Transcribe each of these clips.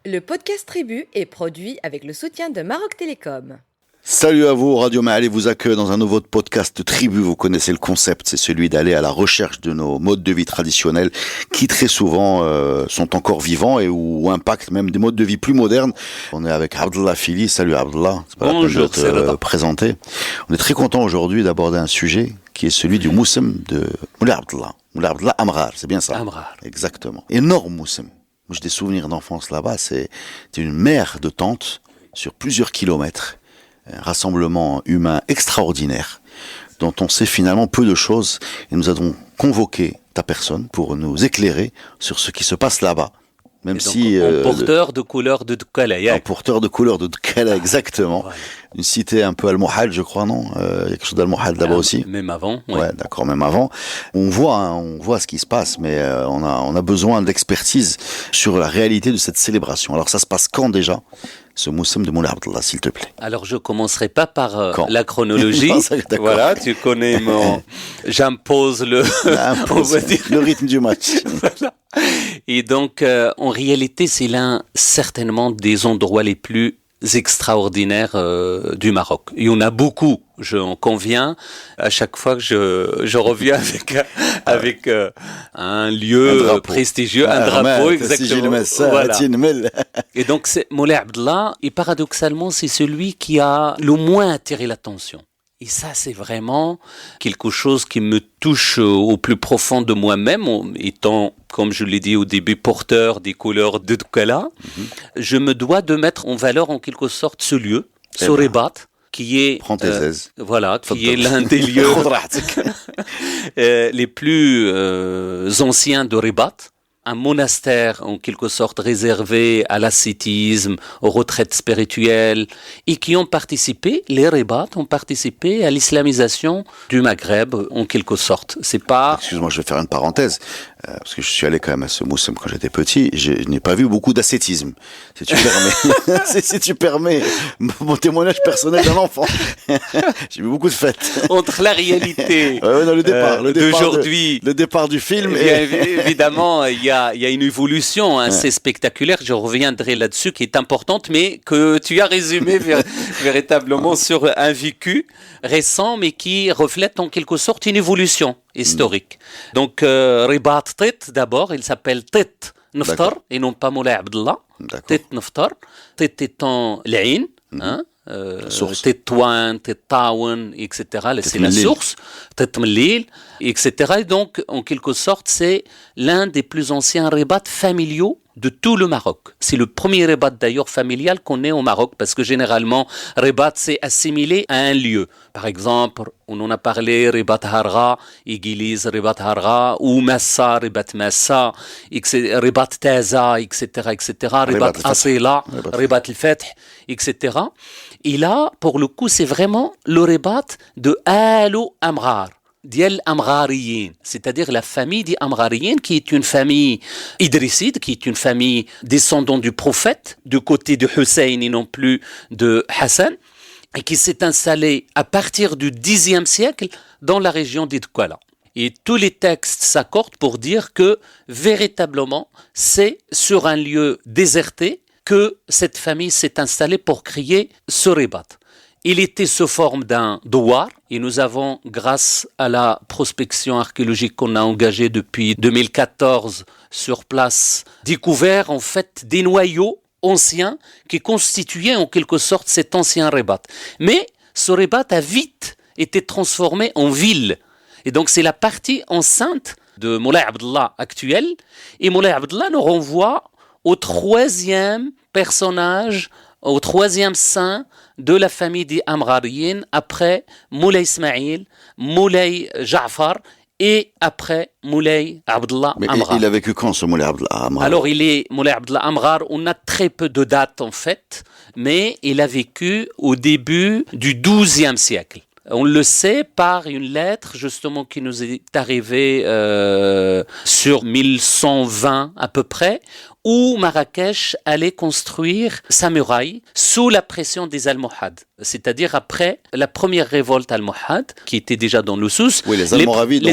Le podcast Tribu est produit avec le soutien de Maroc Télécom. Salut à vous, Radio Ma'ali vous accueille dans un nouveau podcast Tribu. Vous connaissez le concept, c'est celui d'aller à la recherche de nos modes de vie traditionnels qui très souvent sont encore vivants et ou impactent même des modes de vie plus modernes. On est avec Abdallah Fili. Salut Abdallah, c'est pas Bonjour, la peine de te présenter. On est très content aujourd'hui d'aborder un sujet qui est celui du moussem de Moulay Abdallah. Moulay Abdallah Amrar, c'est bien ça? Amrar. Exactement. Énorme moussem. Moi j'ai des souvenirs d'enfance là-bas, c'est une mer de tentes sur plusieurs kilomètres. Un rassemblement humain extraordinaire dont on sait finalement peu de choses et nous avons convoqué ta personne pour nous éclairer sur ce qui se passe là-bas. Même si porteur de couleur de Doukkala. Un porteur de couleur de Doukkala, exactement. Ouais. Une cité un peu al-Mohal, je crois, non? Il y a quelque chose d'al-Mohal là-bas aussi. Même avant. Ouais, d'accord, même avant. On voit ce qui se passe, mais on a besoin d'expertise sur la réalité de cette célébration. Alors ça se passe quand déjà? Ce moussem de Moulay Abdallah, s'il te plaît. Alors, je commencerai pas par la chronologie. Non, voilà, tu connais mon... J'impose le... on va dire. Le rythme du match. Voilà. Et donc, en réalité, c'est l'un, certainement, des endroits les plus extraordinaires du Maroc. Il y en a beaucoup, j'en conviens, à chaque fois que je reviens avec un lieu prestigieux, un drapeau, exactement. Voilà. Et donc, Moulay Abdallah, et paradoxalement, c'est celui qui a le moins attiré l'attention. Et ça, c'est vraiment quelque chose qui me touche au plus profond de moi-même, étant, comme je l'ai dit au début, porteur des couleurs de Doukkala. Je me dois de mettre en valeur, en quelque sorte, ce lieu, ce Ribat, qui est, voilà, qui est l'un des lieux les plus anciens de Ribat. Un monastère en quelque sorte réservé à l'ascétisme, aux retraites spirituelles, et qui ont participé, les Ribats ont participé à l'islamisation du Maghreb en quelque sorte. C'est pas... Excuse-moi, je vais faire une parenthèse, parce que je suis allé quand même à ce moussem quand j'étais petit, je n'ai pas vu beaucoup d'ascétisme, si tu permets. si tu permets mon témoignage personnel d'un enfant. J'ai vu beaucoup de fêtes. Entre la réalité d'aujourd'hui, le départ du film, évidemment, il y a une évolution assez spectaculaire, je reviendrai là-dessus, qui est importante, mais que tu as résumé véritablement sur un vécu récent, mais qui reflète en quelque sorte une évolution historique. Donc, Ribat Tit, d'abord, il s'appelle Tit Naftar, et non pas Moulay Abdallah. Tit Naftar, Tit étant l'Ain, Tétouan, Tétaouen, etc. C'est la source, Tétmlil, etc. Et donc, en quelque sorte, c'est l'un des plus anciens ribats familiaux de tout le Maroc. C'est le premier ribat d'ailleurs familial qu'on ait au Maroc, parce que généralement, ribat c'est assimilé à un lieu. Par exemple, on en a parlé, ribat Harra, Igiliz, ribat Harra, ou Massa, ribat Massa, ribat Taza, etc., ribat Asila, ribat al-Fath, etc. Et là, pour le coup, c'est vraiment le ribat de Alu Amrar. Diel Amrariyin, c'est-à-dire la famille des Amrariyin, qui est une famille idrisside, qui est une famille descendant du prophète, du côté de Hussein et non plus de Hassan, et qui s'est installée à partir du Xe siècle dans la région d'Idkala. Et tous les textes s'accordent pour dire que, véritablement, c'est sur un lieu déserté que cette famille s'est installée pour créer ce ribat. Il était sous forme d'un douar et nous avons, grâce à la prospection archéologique qu'on a engagée depuis 2014 sur place, découvert en fait des noyaux anciens qui constituaient en quelque sorte cet ancien ribat. Mais ce ribat a vite été transformé en ville. Et donc c'est la partie enceinte de Moulay Abdallah actuel. Et Moulay Abdallah nous renvoie au troisième personnage, au troisième saint de la famille des Amrariyin, après Moulay Ismaïl, Moulay Ja'far et après Moulay Abdallah Amrar. Mais il a vécu quand ce Moulay Abdallah Amrar? Alors Moulay Abdallah Amrar, on a très peu de dates en fait, mais il a vécu au début du XIIe siècle. On le sait par une lettre justement qui nous est arrivée sur 1120 à peu près, où Marrakech allait construire sa muraille sous la pression des Almohades. C'est-à-dire après la première révolte almohade, qui était déjà dans le Souss, les Almoravides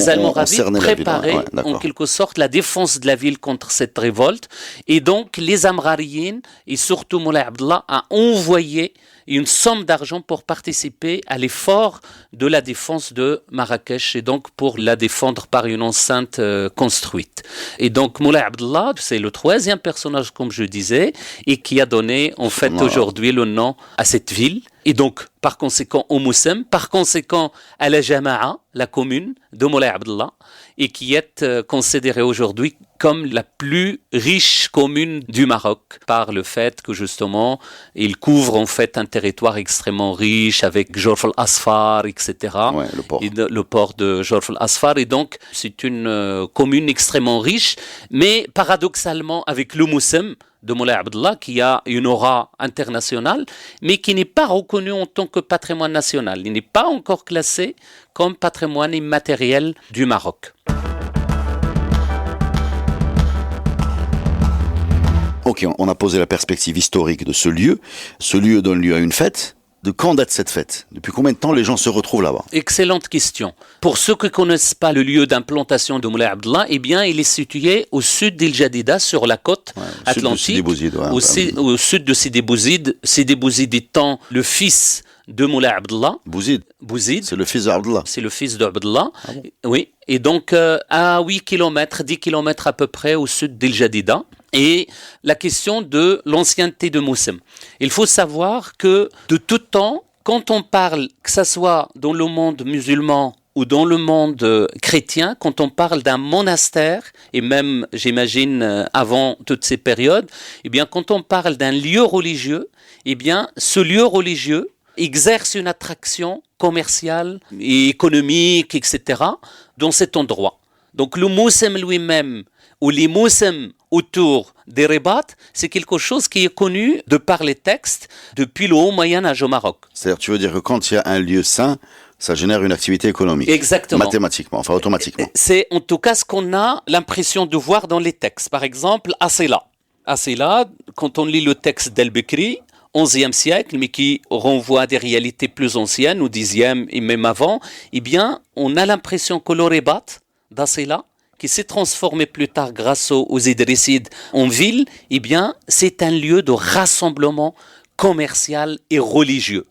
préparaient en quelque sorte la défense de la ville contre cette révolte. Et donc les Amrariyin, et surtout Moulay Abdallah, a envoyé une somme d'argent pour participer à l'effort de la défense de Marrakech et donc pour la défendre par une enceinte construite. Et donc Moulay Abdallah, c'est le troisième personnage, comme je disais, et qui a donné en fait aujourd'hui le nom à cette ville. Et donc, par conséquent, au Moussem, par conséquent, à la Jama'a, la commune de Moulay Abdallah, et qui est considérée aujourd'hui comme la plus riche commune du Maroc, par le fait que justement, il couvre en fait un territoire extrêmement riche, avec Jorf al-Asfar, etc. Ouais, le port. Et le port de Jorf al-Asfar, et donc, c'est une commune extrêmement riche, mais paradoxalement, avec le Moussem, de Moulay Abdallah, qui a une aura internationale, mais qui n'est pas reconnu en tant que patrimoine national. Il n'est pas encore classé comme patrimoine immatériel du Maroc. Ok, on a posé la perspective historique de ce lieu. Ce lieu donne lieu à une fête. De quand date cette fête? Depuis combien de temps les gens se retrouvent là-bas? Excellente question. Pour ceux qui ne connaissent pas le lieu d'implantation de Moulay Abdallah, eh bien, il est situé au sud d'Il Jadida, sur la côte atlantique, au sud de Sidi Bouzid. Sidi Bouzid étant le fils de Moulay Abdallah. Bouzid. C'est le fils d'Abdallah. C'est le fils d'Abdallah. Ah bon? Oui. Et donc, à 8 km, 10 km à peu près au sud d'Il Jadida. Et la question de l'ancienneté de Moussem. Il faut savoir que de tout temps, quand on parle, que ce soit dans le monde musulman ou dans le monde chrétien, quand on parle d'un monastère, et même, j'imagine, avant toutes ces périodes, eh bien, quand on parle d'un lieu religieux, eh bien, ce lieu religieux exerce une attraction commerciale et économique, etc., dans cet endroit. Donc, le Moussem lui-même, ou les Moussem autour des Ribats, c'est quelque chose qui est connu de par les textes depuis le haut Moyen-Âge au Maroc. C'est-à-dire, tu veux dire que quand il y a un lieu saint, ça génère une activité économique. Exactement. Mathématiquement, enfin automatiquement. C'est en tout cas ce qu'on a l'impression de voir dans les textes. Par exemple, Asila. Asila, quand on lit le texte d'El-Bekri, 11e siècle, mais qui renvoie à des réalités plus anciennes, au 10e et même avant, eh bien, on a l'impression que le Ribat d'Asila, qui s'est transformé plus tard grâce aux Idrissides en ville, eh bien, c'est un lieu de rassemblement commercial et religieux.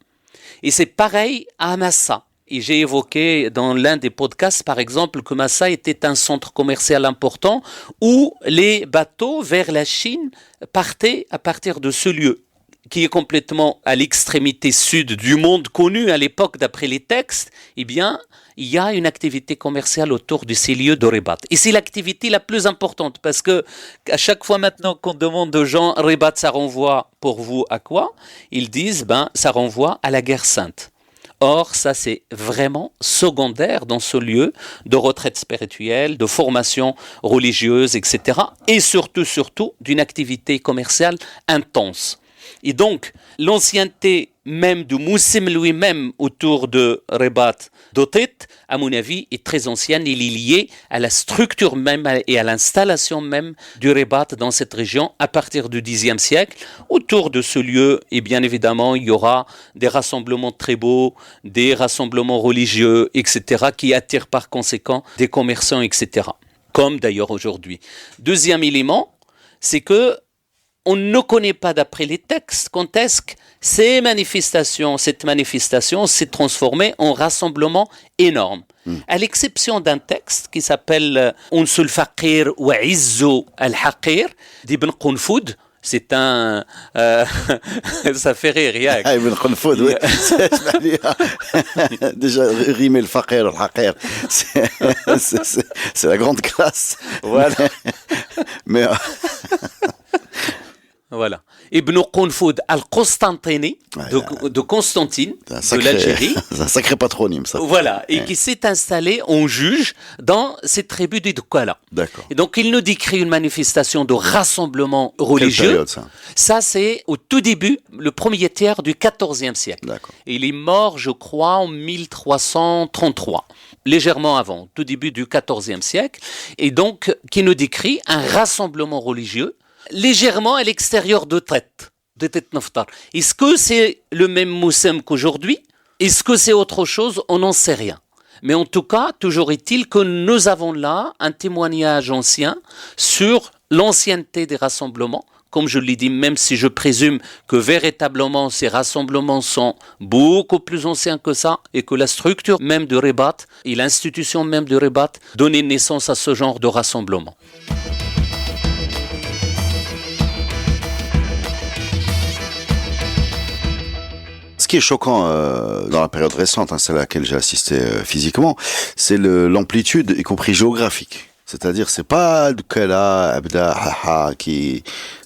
Et c'est pareil à Massa. Et j'ai évoqué dans l'un des podcasts, par exemple, que Massa était un centre commercial important où les bateaux vers la Chine partaient à partir de ce lieu, qui est complètement à l'extrémité sud du monde connu à l'époque d'après les textes. Eh bien, il y a une activité commerciale autour de ces lieux de Ribat. Et c'est l'activité la plus importante parce que à chaque fois maintenant qu'on demande aux gens Ribat, ça renvoie pour vous à quoi? Ils disent, ça renvoie à la guerre sainte. Or, ça c'est vraiment secondaire dans ce lieu de retraite spirituelle, de formation religieuse, etc. Et surtout, d'une activité commerciale intense. Et donc, l'ancienneté même de Moussem lui-même autour de Ribat d'Otit, à mon avis, est très ancienne. Il est lié à la structure même et à l'installation même du Ribat dans cette région à partir du Xe siècle. Autour de ce lieu, et bien évidemment, il y aura des rassemblements très beaux, des rassemblements religieux, etc., qui attirent par conséquent des commerçants, etc., comme d'ailleurs aujourd'hui. Deuxième élément, c'est que on ne connaît pas d'après les textes quand est-ce que cette manifestation s'est transformée en rassemblement énorme. À l'exception d'un texte qui s'appelle Unsul Faqir wa Izzu al-Haqir d'Ibn Qunfud. C'est un... ça fait rire, Ah, Ibn Qunfud, oui. Déjà, rimer le faqir, le haqir, c'est la grande classe. Voilà. Mais voilà. Ibn Qunfud al-Constantini, de Constantine, de l'Algérie. C'est un sacré patronyme, ça. Voilà. Et qui s'est installé en juge dans cette tribu des Doukkala. D'accord. Et donc, il nous décrit une manifestation de rassemblement religieux. Quelle période, ça? Ça, c'est au tout début, le premier tiers du XIVe siècle. D'accord. Il est mort, je crois, en 1333. Légèrement avant, tout début du XIVe siècle. Et donc, qui nous décrit un rassemblement religieux légèrement à l'extérieur de Tête Naftar. Est-ce que c'est le même moussem qu'aujourd'hui? Est-ce que c'est autre chose? On n'en sait rien. Mais en tout cas, toujours est-il que nous avons là un témoignage ancien sur l'ancienneté des rassemblements. Comme je l'ai dit, même si je présume que véritablement ces rassemblements sont beaucoup plus anciens que ça et que la structure même de Ribat et l'institution même de Ribat donnait naissance à ce genre de rassemblement. Ce qui est choquant dans la période récente, celle à laquelle j'ai assisté physiquement, c'est l'amplitude, y compris géographique. C'est-à-dire, c'est pas Dukala, Abda, Haha,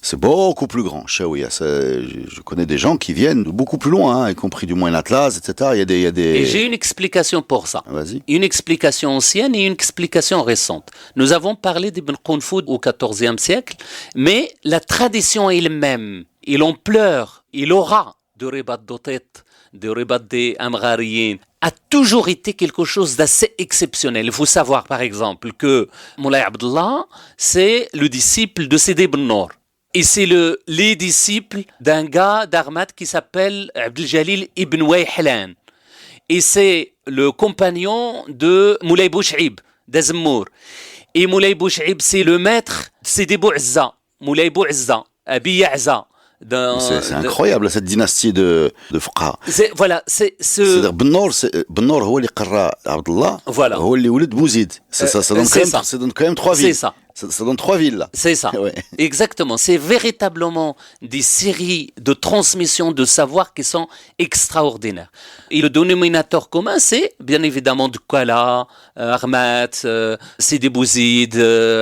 c'est beaucoup plus grand. Je connais des gens qui viennent de beaucoup plus loin, y compris du Moyen Atlas, etc. Il y a des... Et j'ai une explication pour ça. Vas-y. Une explication ancienne et une explication récente. Nous avons parlé d'Ibn Qunfud au XIVe siècle, mais la tradition elle-même, et l'ampleur, et l'aura de Ribat Dotet, de Ribat des Amghariyin, a toujours été quelque chose d'assez exceptionnel. Il faut savoir, par exemple, que Moulay Abdullah, c'est le disciple de Sidi ibn Nour. Et c'est les disciples d'un gars d'Armat qui s'appelle Abdeljalil ibn Wayhlan. Et c'est le compagnon de Moulay Bouch'ib, d'Azmour. Et Moulay Bouch'ib, c'est le maître de Sidi Bou'azza, Moulay Bou'azza, Abi Ya'za. C'est incroyable cette dynastie de fuqaha. Voilà, c'est-à-dire Ben Nour هو اللي قرا عبد الله voilà. هو اللي ولد بوزيد. Ça donne quand même trois villes. C'est ça. Ça donne trois villes là. C'est ça. Ouais. Exactement. C'est véritablement des séries de transmissions de savoir qui sont extraordinaires. Et le dénominateur commun, c'est bien évidemment Dukala, Armat, Sidi Bouzid,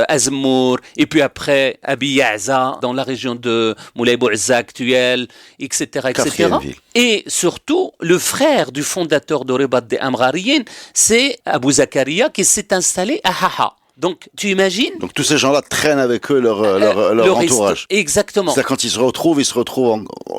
Azmour, et puis après Abi Ya'za dans la région de Moulay Bou'azza actuelle, etc., etc. Et surtout, le frère du fondateur de Ribat des Amghariyin, c'est Abu Zakaria qui s'est installé à Haha. Donc, tu imagines? Donc, tous ces gens-là traînent avec eux leur entourage. Exactement. C'est-à-dire, quand ils se retrouvent,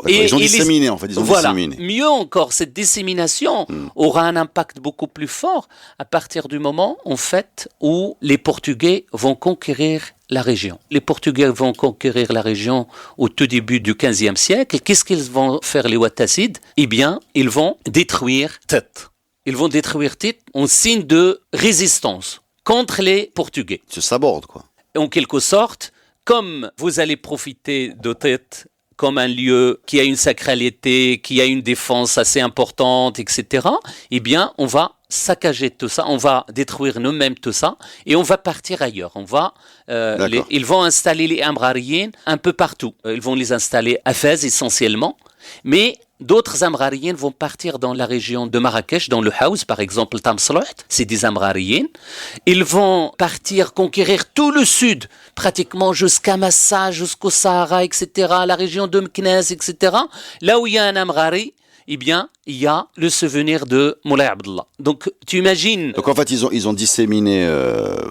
ils ont disséminé, en fait. Ils ont disséminé. Mieux encore, cette dissémination aura un impact beaucoup plus fort à partir du moment, en fait, où les Portugais vont conquérir la région. Les Portugais vont conquérir la région au tout début du XVe siècle. Qu'est-ce qu'ils vont faire, les Ouattacides? Eh bien, ils vont détruire Tête. Ils vont détruire Tête en signe de résistance contre les Portugais. Se sabordent, quoi. En quelque sorte, comme vous allez profiter de Tête comme un lieu qui a une sacralité, qui a une défense assez importante, etc., eh bien, on va saccager tout ça, on va détruire nous-mêmes tout ça, et on va partir ailleurs. Ils vont installer les Amghariyin un peu partout. Ils vont les installer à Fès essentiellement, mais d'autres Amghariyin vont partir dans la région de Marrakech, dans le Haouz, par exemple, Tamslouht, c'est des Amghariyin. Ils vont partir conquérir tout le sud, pratiquement jusqu'à Massa, jusqu'au Sahara, etc., la région de Meknès, etc. Là où il y a un Amghari, eh bien, il y a le souvenir de Moulay Abdullah. Donc, tu imagines... Donc, en fait, ils ont disséminé,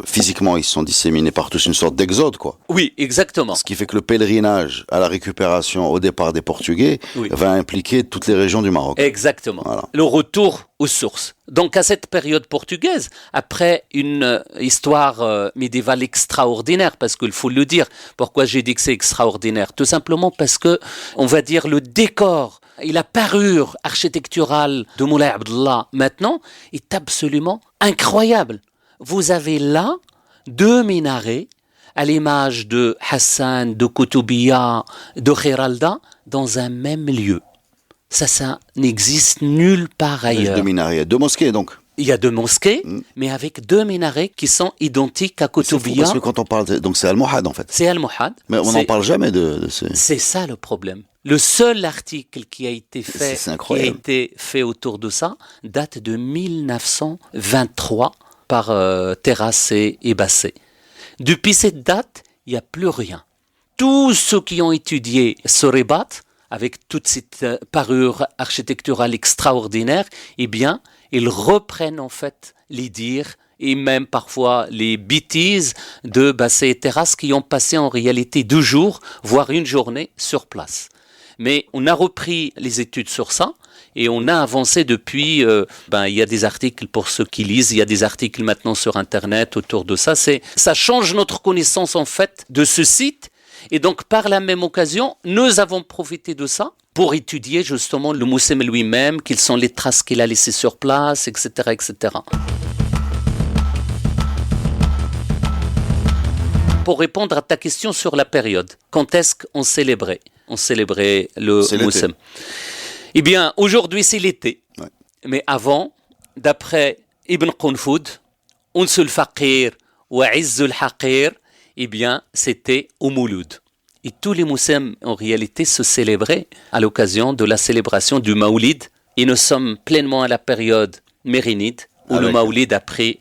physiquement, ils sont disséminés partout, une sorte d'exode, quoi. Oui, exactement. Ce qui fait que le pèlerinage à la récupération au départ des Portugais va impliquer toutes les régions du Maroc. Exactement. Voilà. Le retour aux sources. Donc, à cette période portugaise, après une histoire médiévale extraordinaire, parce qu'il faut le dire, pourquoi j'ai dit que c'est extraordinaire? Tout simplement parce que, on va dire, le décor et la parure architecturale de Moulay Abdullah maintenant est absolument incroyable. Vous avez là 2 minarets à l'image de Hassan, de Koutoubia, de Khiralda dans un même lieu. Ça n'existe nulle part ailleurs. 2 minarets, il y a 2 mosquées donc. Il y a 2 mosquées, mais avec 2 minarets qui sont identiques à Koutoubia. Parce que quand on parle, donc c'est Al-Mohad en fait. C'est Al-Mohad. Mais on n'en parle jamais de ces... C'est ça le problème. Le seul article qui a été fait autour de ça date de 1923 par Terrassé et Basset. Depuis cette date, il n'y a plus rien. Tous ceux qui ont étudié ce Ribat, avec toute cette parure architecturale extraordinaire, eh bien, ils reprennent en fait les dires et même parfois les bêtises de Basset et Terrasse qui ont passé en réalité 2 jours, voire 1 journée sur place. Mais on a repris les études sur ça et on a avancé depuis, il y a des articles pour ceux qui lisent, il y a des articles maintenant sur Internet autour de ça. Ça change notre connaissance en fait de ce site Et donc, par la même occasion, nous avons profité de ça pour étudier justement le moussem lui-même, quelles sont les traces qu'il a laissées sur place, etc., etc. Pour répondre à ta question sur la période, quand est-ce qu'on célébrait? On célébrait le moussem. Eh bien, aujourd'hui, c'est l'été. Ouais. Mais avant, d'après Ibn Qunfud, Unsul Faqir wa Izzul Haqir, eh bien, c'était au Mouloud. Et tous les moussem, en réalité, se célébraient à l'occasion de la célébration du Maoulid. Et nous sommes pleinement à la période mérinide, où le Maoulid a pris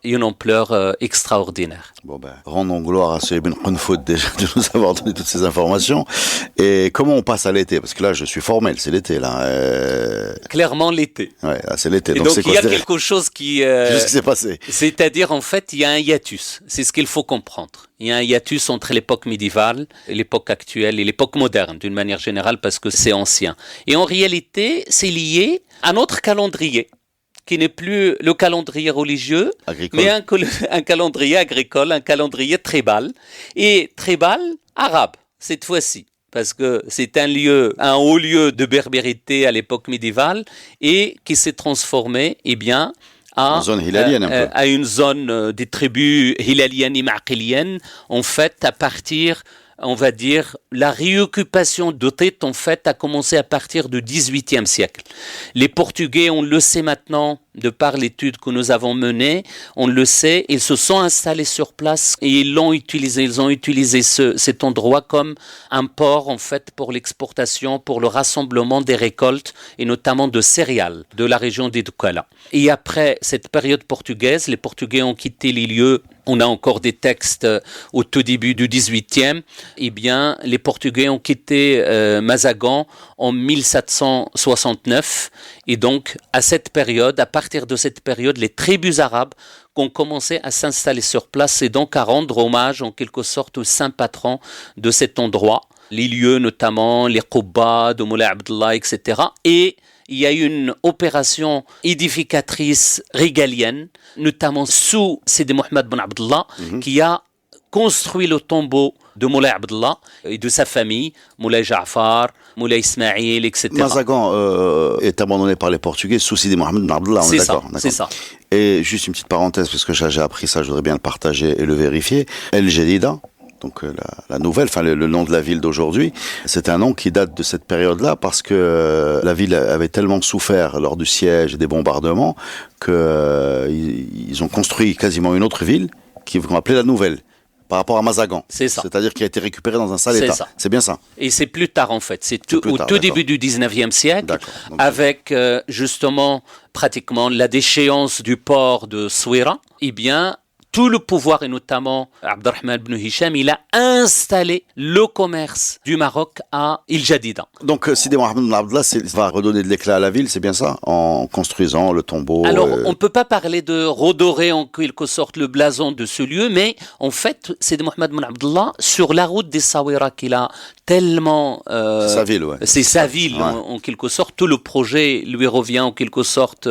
une ampleur extraordinaire. Bon ben, rendons gloire à ce Ibn Qunfud déjà de nous avoir donné toutes ces informations. Et comment on passe à l'été? Parce que là, je suis formel, c'est l'été là. Clairement l'été. Ouais, là, c'est l'été. Et donc il y a quelque chose qui... Qu'est-ce qui s'est passé? C'est-à-dire, en fait, il y a un hiatus. C'est ce qu'il faut comprendre. Il y a un hiatus entre l'époque médiévale, l'époque actuelle et l'époque moderne, d'une manière générale, parce que c'est ancien. Et en réalité, c'est lié à notre calendrier, qui n'est plus le calendrier religieux, agricole, mais un calendrier agricole, un calendrier tribal. Et tribal arabe, cette fois-ci, parce que c'est un haut lieu de berbérité à l'époque médiévale, et qui s'est transformé, eh bien, à une zone des tribus hilaliennes et maqiliennes, en fait, à partir... On va dire, la réoccupation de Tit, en fait, a commencé à partir du XVIIIe siècle. Les Portugais, on le sait maintenant, de par l'étude que nous avons menée, on le sait, ils se sont installés sur place et ils ont utilisé cet endroit comme un port, en fait, pour l'exportation, pour le rassemblement des récoltes, et notamment de céréales, de la région d'Idukala. Et après cette période portugaise, les Portugais ont quitté les lieux. On a encore des textes au tout début du 18e. Eh bien, les Portugais ont quitté Mazagan en 1769. Et donc, à partir de cette période, les tribus arabes ont commencé à s'installer sur place et donc à rendre hommage en quelque sorte au saint patron de cet endroit. Les lieux notamment, les Qubba de Moulay Abdallah, etc. Et il y a eu une opération édificatrice régalienne, notamment sous Sidi Mohamed Ben Abdallah, qui a construit le tombeau de Moulay Abdallah et de sa famille, Moulay Ja'far, Moulay Ismaïl, etc. Mazagan est abandonné par les Portugais sous Sidi Mohamed Ben Abdallah, on est d'accord. C'est ça. Et juste une petite parenthèse, parce que j'ai appris ça, je voudrais bien le partager et le vérifier. El Jadida, donc la nouvelle, enfin le nom de la ville d'aujourd'hui, c'est un nom qui date de cette période-là parce que la ville avait tellement souffert lors du siège et des bombardements que ils ont construit quasiment une autre ville qu'ils vont appeler la nouvelle. Par rapport à Mazagan. C'est ça. C'est-à-dire qu'il a été récupéré dans un sale état. Ça. C'est bien ça. Et c'est plus tard en fait. C'est au tout début du 19e siècle, avec justement pratiquement la déchéance du port de Souira. Eh bien, tout le pouvoir, et notamment Abdelrahman ibn Hisham, il a installé le commerce du Maroc à Il Jadida. Donc Sidi Mohamed Ben Abdallah va redonner de l'éclat à la ville, c'est bien ça? En construisant le tombeau. Alors, on ne peut pas parler de redorer en quelque sorte le blason de ce lieu, mais en fait, Sidi Mohamed Ben Abdallah, sur la route des Sawira qu'il a tellement... c'est sa ville, ouais. C'est sa ville, ouais. En quelque sorte. Tout le projet lui revient en quelque sorte,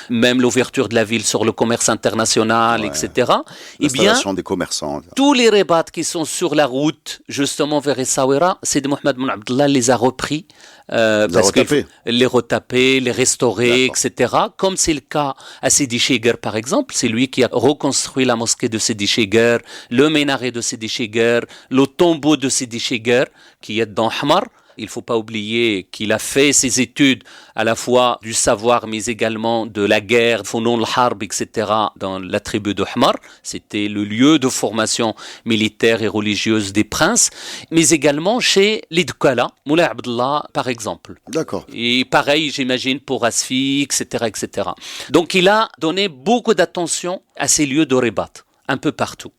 même l'ouverture de la ville sur le commerce international, ouais. etc. L'installation des commerçants. Tous les rébats qui sont sur la route, justement vers Essaouira, Sidi Mohamed Ben Abdallah les a repris, parce qu'il les retaper, les restaurer, etc. Comme c'est le cas à Sidi Cheger, par exemple. C'est lui qui a reconstruit la mosquée de Sidi Cheger, le minaret de Sidi Cheger, le tombeau de Sidi Cheger, qui est dans Hamar. Il ne faut pas oublier qu'il a fait ses études à la fois du savoir, mais également de la guerre, Founoun al-Harb, etc., dans la tribu de Hamar. C'était le lieu de formation militaire et religieuse des princes, mais également chez les Dukala, Moulay Abdallah, par exemple. D'accord. Et pareil, j'imagine, pour Asfi, etc., etc. Donc, il a donné beaucoup d'attention à ces lieux de rébat, un peu partout.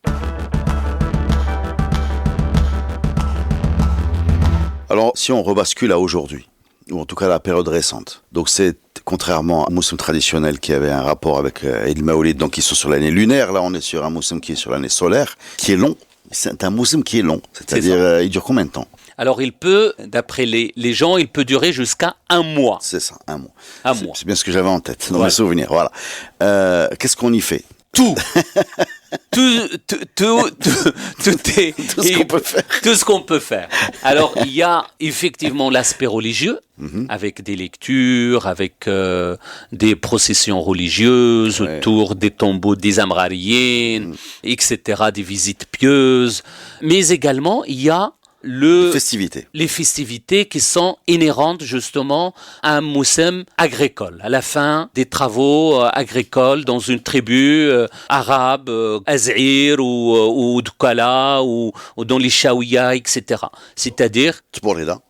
Alors, si on rebascule à aujourd'hui, ou en tout cas à la période récente, donc c'est contrairement à un moussim traditionnel qui avait un rapport avec Eid Maoulid, donc ils sont sur l'année lunaire, là on est sur un moussim qui est sur l'année solaire, qui est long. C'est un moussim qui est long, c'est-à-dire il dure combien de temps? Alors il peut, d'après les gens, il peut durer jusqu'à 1 mois. C'est ça, 1 mois. Un mois. C'est bien ce que j'avais en tête, dans mes souvenirs, voilà. Qu'est-ce qu'on y fait? Tout. est Tout ce qu'on peut faire. tout ce qu'on peut faire. Alors il y a effectivement l'aspect religieux avec des lectures, avec des processions religieuses autour des tombeaux des Amrariyin, etc., des visites pieuses, mais également il y a les festivités qui sont inhérentes justement à un moussem agricole, à la fin des travaux agricoles dans une tribu arabe, Az'ir ou Dukala ou dans les Shawiya, etc. C'est-à-dire Tbourida.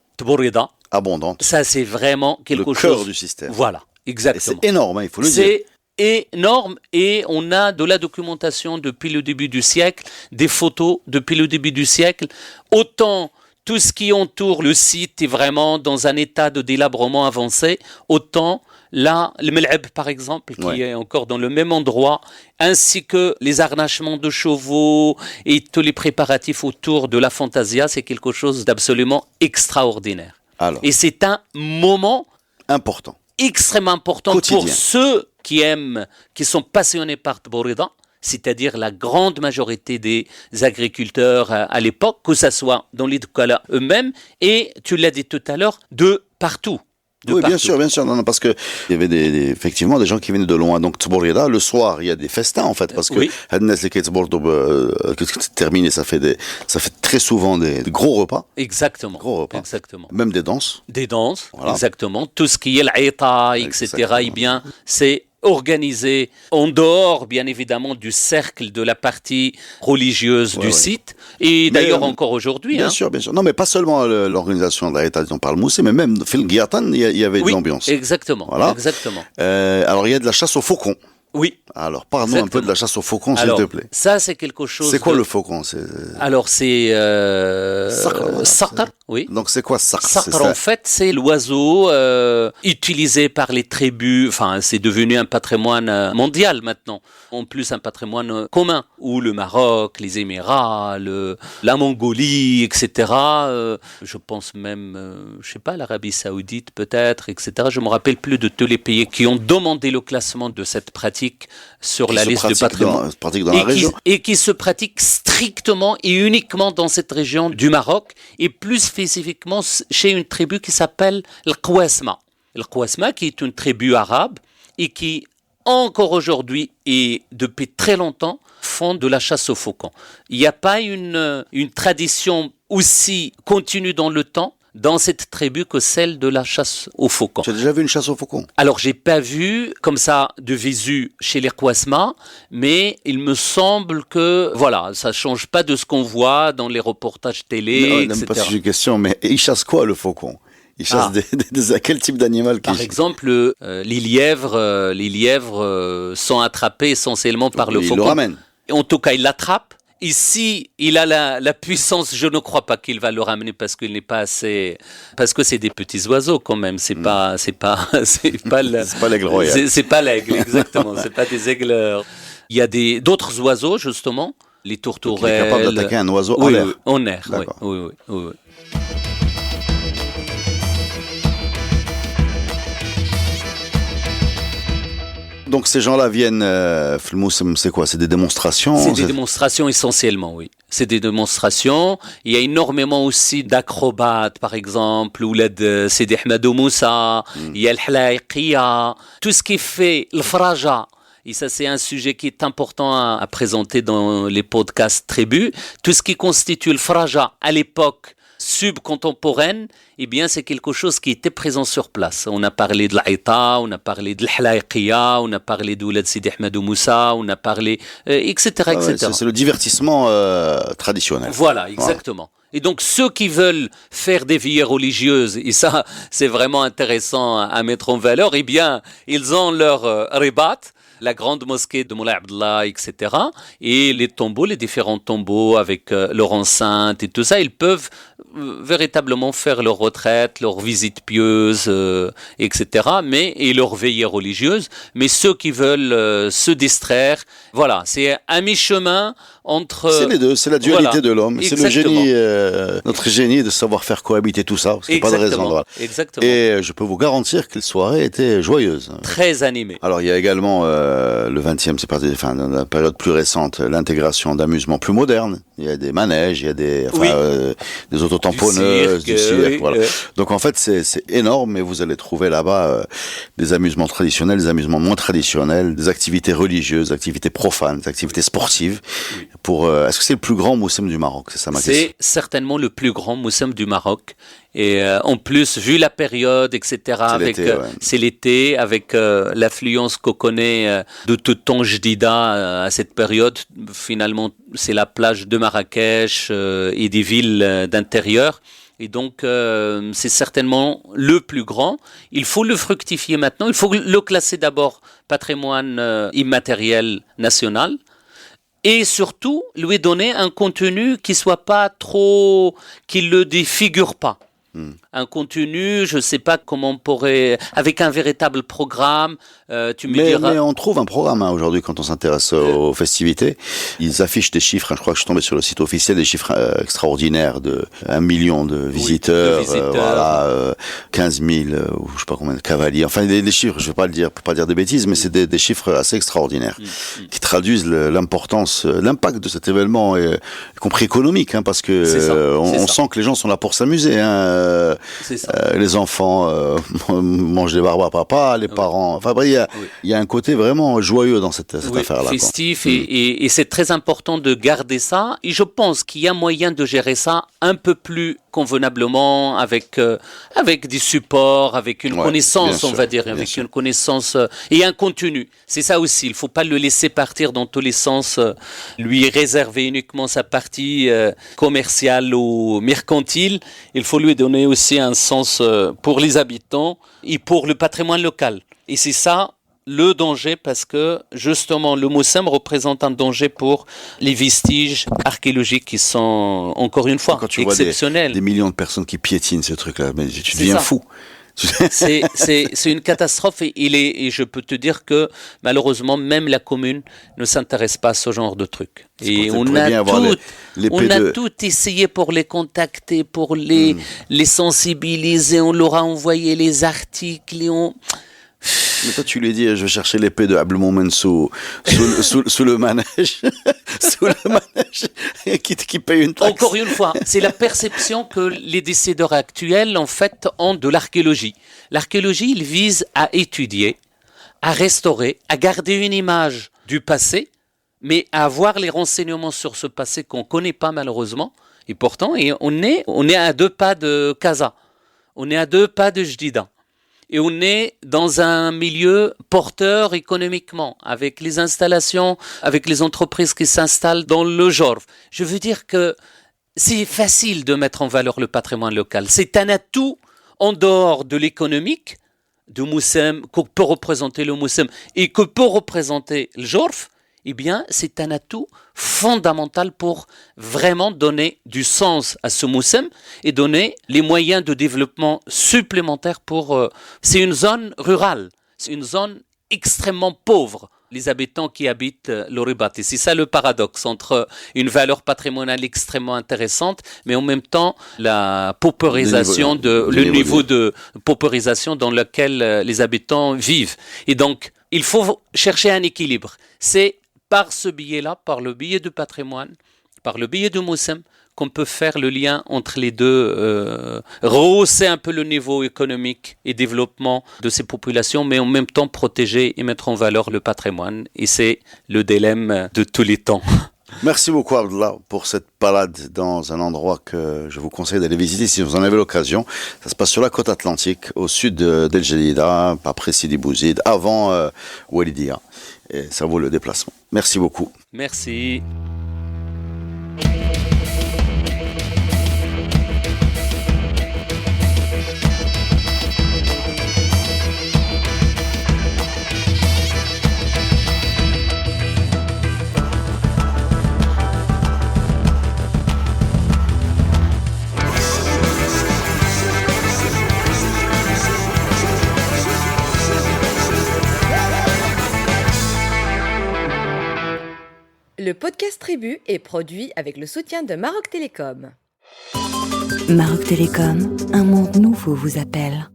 Abondante. Ça, c'est vraiment quelque chose. Le cœur du système. Voilà, exactement. Et c'est énorme, il faut le dire. C'est énorme et on a de la documentation depuis le début du siècle, des photos depuis le début du siècle. Autant tout ce qui entoure le site est vraiment dans un état de délabrement avancé, autant là, le Mel'ab par exemple, qui est encore dans le même endroit, ainsi que les harnachements de chevaux et tous les préparatifs autour de la Fantasia, c'est quelque chose d'absolument extraordinaire. Alors, et c'est un moment important. Extrêmement important Quotidien. pour ceux qui aiment, qui sont passionnés par Tbourida, c'est-à-dire la grande majorité des agriculteurs à l'époque, que ce soit dans les Dukala eux-mêmes, et tu l'as dit tout à l'heure, de partout. Oui, bien sûr. Non, parce que il y avait effectivement des gens qui venaient de loin. Donc, Tbourida, le soir, il y a des festins, en fait, parce que terminé, ça fait très souvent des gros repas. Exactement. Gros repas. Exactement. Même des danses. Des danses, voilà. Exactement. Tout ce qui est l'Aïta, etc., eh bien, c'est organisé en dehors, bien évidemment, du cercle de la partie religieuse du site, et d'ailleurs encore aujourd'hui. Bien sûr. Non, mais pas seulement l'organisation de l'État dont parle Moussé, mais même Phil Guillatan, il y avait de l'ambiance. Exactement. Voilà. Exactement. Alors, il y a de la chasse aux faucons. Oui. Alors, parle-nous un peu de la chasse aux faucons, s'il te plaît. Ça, c'est quelque chose. C'est quoi le faucon? Alors, c'est Saqar, oui. Donc, c'est quoi Saqar? Saqar, en fait, c'est l'oiseau utilisé par les tribus. Enfin, c'est devenu un patrimoine mondial maintenant. En plus, un patrimoine commun où le Maroc, les Émirats, la Mongolie, etc. Je pense même, je sais pas, l'Arabie Saoudite peut-être, etc. Je me rappelle plus de tous les pays qui ont demandé le classement de cette pratique sur la liste de patrimoine et qui se pratique strictement et uniquement dans cette région du Maroc et plus spécifiquement chez une tribu qui s'appelle le Qawasma. Le Qawasma qui est une tribu arabe et qui encore aujourd'hui et depuis très longtemps font de la chasse aux faucons. Il n'y a pas une tradition aussi continue dans le temps dans cette tribu que celle de la chasse aux faucons. Tu as déjà vu une chasse aux faucons? Alors, j'ai pas vu comme ça de visu chez les Qawasma, mais il me semble que voilà, ça change pas de ce qu'on voit dans les reportages télé, etc. Pas si j'ai une question, mais il chasse quoi le faucon? Il chasse quel type d'animal? Par exemple, les lièvres sont attrapés essentiellement par le faucon. Il le ramène. En tout cas, il l'attrape. Ici, il a la puissance, je ne crois pas qu'il va le ramener parce qu'il n'est pas assez, parce que c'est des petits oiseaux quand même, c'est pas l'aigle royal. C'est pas l'aigle, exactement, c'est pas des aigles. Il y a d'autres oiseaux, justement, les tourterelles. Il est capable d'attaquer un oiseau en l'air. Oui, en air, oui. Donc ces gens-là viennent, c'est quoi? C'est des démonstrations? C'est des démonstrations essentiellement, oui. C'est des démonstrations. Il y a énormément aussi d'acrobates, par exemple, ou Sidi Ahmadou Moussa, il y a le Hlaiqiya, tout ce qui fait le Fraja. Et ça, c'est un sujet qui est important à présenter dans les podcasts tribus. Tout ce qui constitue le Fraja à l'époque subcontemporaine, eh bien, c'est quelque chose qui était présent sur place. On a parlé de l'Aïta, on a parlé de l'Hlaiqiya, on a parlé d'Oulad Sidi Ahmadou Moussa, on a parlé, etc., etc. C'est le divertissement traditionnel. Voilà, exactement. Et donc, ceux qui veulent faire des veillées religieuses, et ça, c'est vraiment intéressant à mettre en valeur, eh bien, ils ont leur ribat, la grande mosquée de Moulay Abdallah, etc. Et les tombeaux, les différents tombeaux avec leur enceinte et tout ça, ils peuvent véritablement faire leur retraite, leur visite pieuse, etc. Et leur veillée religieuse. Mais ceux qui veulent se distraire, voilà, c'est un mi-chemin entre... C'est les deux, c'est la dualité de l'homme. C'est le Exactement. génie, notre génie de savoir faire cohabiter tout ça. Parce qu'il n'y a pas de raison. Voilà. Exactement. Et je peux vous garantir que les soirées étaient joyeuses. Très animées. Alors il y a également le 20e, c'est dans la période plus récente, l'intégration d'amusements plus modernes. Il y a des manèges, il y a des autotamponneuses, du cirque, voilà. Donc en fait c'est énorme, et vous allez trouver là-bas des amusements traditionnels, des amusements moins traditionnels, des activités religieuses, des activités profanes, des activités sportives. Est-ce que c'est le plus grand moussem du Maroc? C'est ça ma question. C'est certainement le plus grand moussem du Maroc. Et en plus, vu la période, etc., c'est l'été, avec l'affluence qu'on connaît de tout temps Jdida à cette période. Finalement, c'est la plage de Marrakech et des villes d'intérieur. Et donc, c'est certainement le plus grand. Il faut le fructifier maintenant. Il faut le classer d'abord patrimoine immatériel national. Et surtout, lui donner un contenu qui soit pas trop, qui le défigure pas. Un contenu, je sais pas comment on pourrait, avec un véritable programme, tu me diras. Mais on trouve un programme aujourd'hui quand on s'intéresse aux festivités. Ils affichent des chiffres, je crois que je suis tombé sur le site officiel, des chiffres extraordinaires de 1 million de visiteurs, 15 000, ou je sais pas combien de cavaliers. Enfin, des chiffres, je vais pas le dire, pour pas dire des bêtises, mais c'est des chiffres assez extraordinaires qui traduisent l'importance, l'impact de cet événement, y compris économique, parce que on sent que les gens sont là pour s'amuser. Les enfants mangent des barbes à papa, les parents. Enfin, il y a un côté vraiment joyeux dans cette affaire-là. Festif, et c'est très important de garder ça. Et je pense qu'il y a moyen de gérer ça un peu plus convenablement, avec des supports, avec une connaissance, on va dire, avec une connaissance et un contenu. C'est ça aussi. Il faut pas le laisser partir dans tous les sens, lui réserver uniquement sa partie commerciale ou mercantile. Il faut lui donner aussi un sens pour les habitants et pour le patrimoine local. Et c'est ça le danger, parce que justement le moussem représente un danger pour les vestiges archéologiques qui sont, encore une fois, quand tu exceptionnels. Vois des millions de personnes qui piétinent ce truc-là, mais tu deviens fou. C'est une catastrophe, et je peux te dire que malheureusement même la commune ne s'intéresse pas à ce genre de truc. Et on a tout essayé pour les contacter, pour les sensibiliser. On leur a envoyé les articles Mais toi, tu lui dis, je vais chercher l'épée de Abdelmoumen sous le manège, qui paye une taxe. Encore une fois, c'est la perception que les décideurs actuels, en fait, ont de l'archéologie. L'archéologie, il vise à étudier, à restaurer, à garder une image du passé, mais à avoir les renseignements sur ce passé qu'on ne connaît pas malheureusement. Et pourtant, on est à 2 pas de Casa, on est à 2 pas de Jdida. Et on est dans un milieu porteur économiquement, avec les installations, avec les entreprises qui s'installent dans le Jorf. Je veux dire que c'est facile de mettre en valeur le patrimoine local. C'est un atout en dehors de l'économique, de Moussem, que peut représenter le Moussem et que peut représenter le Jorf. Eh bien, c'est un atout fondamental pour vraiment donner du sens à ce Moussem et donner les moyens de développement supplémentaires pour... c'est une zone rurale, c'est une zone extrêmement pauvre, les habitants qui habitent l'Oribat. Et c'est ça le paradoxe entre une valeur patrimoniale extrêmement intéressante, mais en même temps la paupérisation, le niveau de paupérisation dans lequel les habitants vivent. Et donc, il faut chercher un équilibre. C'est par ce biais-là, par le biais du patrimoine, par le biais du Moussem, qu'on peut faire le lien entre les deux, rehausser un peu le niveau économique et développement de ces populations, mais en même temps protéger et mettre en valeur le patrimoine. Et c'est le dilemme de tous les temps. Merci beaucoup Abdallah pour cette balade dans un endroit que je vous conseille d'aller visiter si vous en avez l'occasion. Ça se passe sur la côte atlantique, au sud d'El Jadida, après Sidi Bouzid, avant Walidia. Et ça vaut le déplacement. Merci beaucoup. Merci. Le podcast Tribu est produit avec le soutien de Maroc Télécom. Maroc Télécom, un monde nouveau vous appelle.